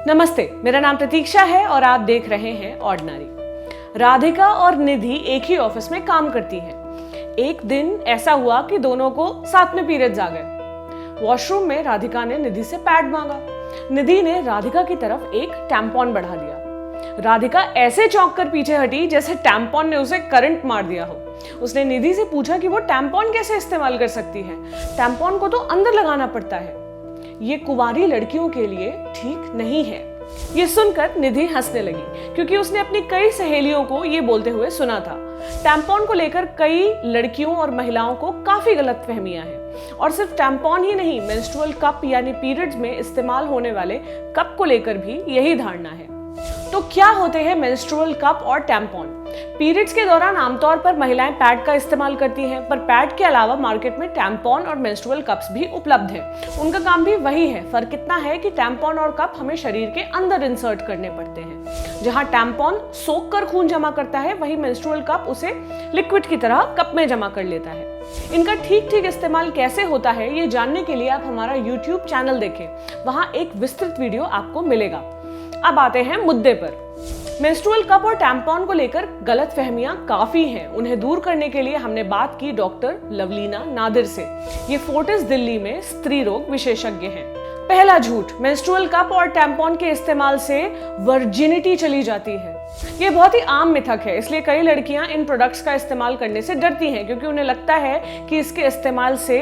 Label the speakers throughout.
Speaker 1: नमस्ते, मेरा नाम प्रतीक्षा है और आप देख रहे हैं ऑर्डिनरी। राधिका और निधि एक ही ऑफिस में काम करती हैं। एक दिन ऐसा हुआ कि दोनों को साथ में पीरियड्स आ गए। वॉशरूम में राधिका ने निधि से पैड मांगा। निधि ने राधिका की तरफ एक टैम्पॉन बढ़ा दिया। राधिका ऐसे चौंक कर पीछे हटी जैसे टैम्पॉन ने उसे करंट मार दिया हो। उसने निधि से पूछा कि वो टैम्पॉन कैसे इस्तेमाल कर सकती है। टैम्पॉन को तो अंदर लगाना पड़ता है, ये कुंवारी लड़कियों के लिए ठीक नहीं है। ये सुनकर निधि हंसने लगी क्योंकि उसने अपनी कई सहेलियों को ये बोलते हुए सुना था। टैम्पॉन को लेकर कई लड़कियों और महिलाओं को काफी गलतफहमियां हैं और सिर्फ टैम्पॉन ही नहीं, मेंस्ट्रुअल कप यानी पीरियड्स में इस्तेमाल होने वाले कप को लेकर भी यही धारणा है। तो क्या होते हैं मेंस्ट्रुअल कप और टैम्पॉन? पीरियड्स के दौरान आमतौर पर महिलाएं पैड का इस्तेमाल करती हैं, पर पैड के अलावा मार्केट में टैम्पॉन और मेंस्ट्रुअल कप्स भी उपलब्ध हैं। उनका काम भी वही है, फर्क इतना है कि टैम्पॉन और कप हमें शरीर के अंदर इंसर्ट करने पड़ते हैं। जहां टैम्पॉन सोख कर खून जमा करता है, वहीं मेंस्ट्रुअल कप उसे लिक्विड की तरह कप में जमा कर लेता है। इनका ठीक इस्तेमाल कैसे होता है, ये जानने के लिए आप हमारा YouTube चैनल देखें, वहां एक विस्तृत वीडियो आपको मिलेगा। अब आते हैं मुद्दे पर। मेंस्ट्रुअल कप और टैम्पॉन को लेकर गलतफहमियां काफी हैं। उन्हें दूर करने के लिए हमने बात की डॉक्टर लवलीना नादिर से। ये फोर्टिस दिल्ली में स्त्री रोग विशेषज्ञ हैं। पहला झूठ, मेंस्ट्रुअल कप और टैम्पॉन के इस्तेमाल से वर्जिनिटी चली जाती है। ये बहुत ही आम मिथक है, इसलिए कई लड़कियां इन प्रोडक्ट्स का इस्तेमाल करने से डरती हैं क्योंकि उन्हें लगता है कि इसके इस्तेमाल से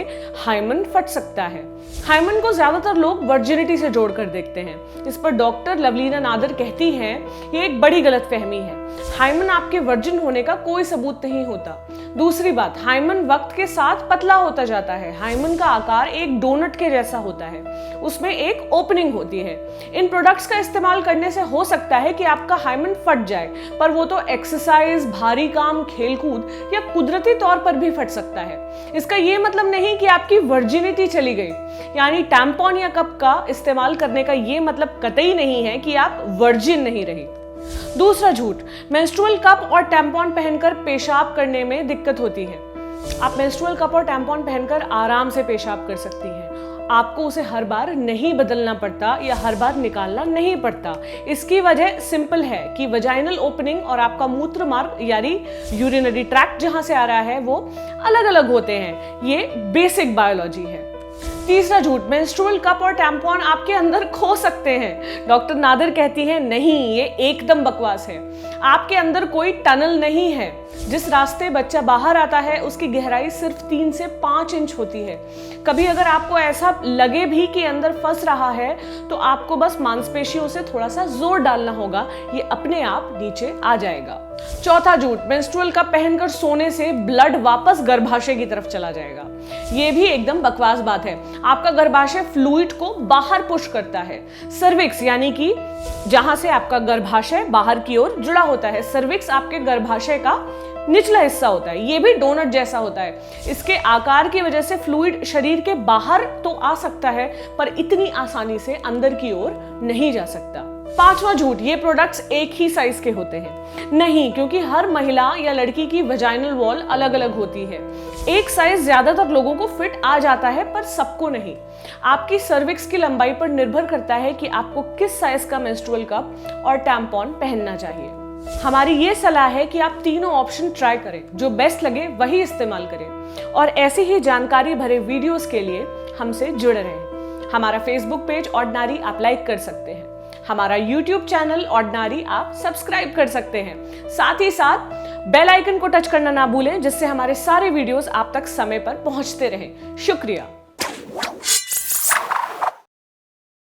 Speaker 1: हाइमन फट सकता है। हाइमन को ज्यादातर लोग वर्जिनिटी से जोड़कर देखते हैं। इस पर डॉक्टर लवलीना नादिर कहती हैं, ये एक बड़ी गलतफहमी है। हाइमन आपके वर्जिन होने का कोई सबूत नहीं होता। दूसरी बात, हाइमन वक्त के साथ पतला होता जाता है। हाइमन का आकार एक डोनट के जैसा होता है, उसमें एक ओपनिंग होती है। इन प्रोडक्ट्स का इस्तेमाल करने से हो सकता है कि आपका हाइमन फट जाए, पर वो तो एक्सरसाइज, भारी काम, खेलकूद या कुदरती तौर पर भी फट सकता है। इसका ये मतलब नहीं कि आपकी वर्जिनिटी चली गई, यानी टैम्पॉन या कप का इस्तेमाल करने का ये मतलब कतई नहीं है कि आप वर्जिन नहीं रही। दूसरा झूठ, मेंस्ट्रुअल कप और टैम्पॉन पहनकर पेशाब करने में दिक्कत होती है। आप मेंस्ट्रुअल कप और टैम्पॉन पहनकर आराम से पेशाब कर सकती हैं। आपको उसे हर बार नहीं बदलना पड़ता या हर बार निकालना नहीं पड़ता। इसकी वजह सिंपल है कि वजाइनल ओपनिंग और आपका मूत्र मार्ग यानी यूरिनरी ट्रैक्ट जहां से आ रहा है वो अलग अलग होते हैं। ये बेसिक बायोलॉजी है। तीसरा झूठ, मेंस्ट्रुअल कप और टैम्पॉन आपके अंदर खो सकते हैं। डॉक्टर नादिर कहती हैं, नहीं, ये एकदम बकवास है। आपके अंदर कोई टनल नहीं है। जिस रास्ते बच्चा बाहर आता है उसकी गहराई सिर्फ 3 से 5 इंच होती है। कभी अगर आपको ऐसा लगे भी कि अंदर फंस रहा है तो आपको बस मांसपेशियों से थोड़ा सा जोर डालना होगा, ये अपने आप नीचे आ जाएगा। चौथा झूठ, मेंस्ट्रुअल कप पहनकर सोने से ब्लड वापस गर्भाशय की तरफ चला जाएगा। ये भी एकदम बकवास बात है। आपका गर्भाशय फ्लूइड को बाहर पुश करता है। सर्विक्स यानी कि जहां से आपका गर्भाशय बाहर की ओर जुड़ा होता है, सर्विक्स आपके गर्भाशय का निचला हिस्सा होता है। ये भी डोनट जैसा होता है। इसके आकार की वजह से फ्लूइड शरीर के बाहर तो आ सकता है, पर इतनी आसानी से अंदर की ओर नहीं जा सकता। पांचवा झूठ, ये प्रोडक्ट्स एक ही साइज के होते हैं। नहीं, क्योंकि हर महिला या लड़की की वजाइनल वॉल अलग अलग होती है। एक साइज ज्यादातर लोगों को फिट आ जाता है, पर सबको नहीं। आपकी सर्विक्स की लंबाई पर निर्भर करता है कि आपको किस साइज का मेंस्ट्रुअल कप और टैम्पॉन पहनना चाहिए। हमारी ये सलाह है कि आप तीनों ऑप्शन ट्राई करें, जो बेस्ट लगे वही इस्तेमाल करें। और ऐसी ही जानकारी भरे वीडियोस के लिए हमसे जुड़े रहें। हमारा फेसबुक पेज ऑर्डिनरी आप लाइक कर सकते हैं। हमारा YouTube चैनल ऑर्डिनरी आप सब्सक्राइब कर सकते हैं। साथ ही साथ बेल आइकन को टच करना ना भूलें, जिससे हमारे सारे वीडियोस आप तक समय पर पहुंचते रहें। शुक्रिया।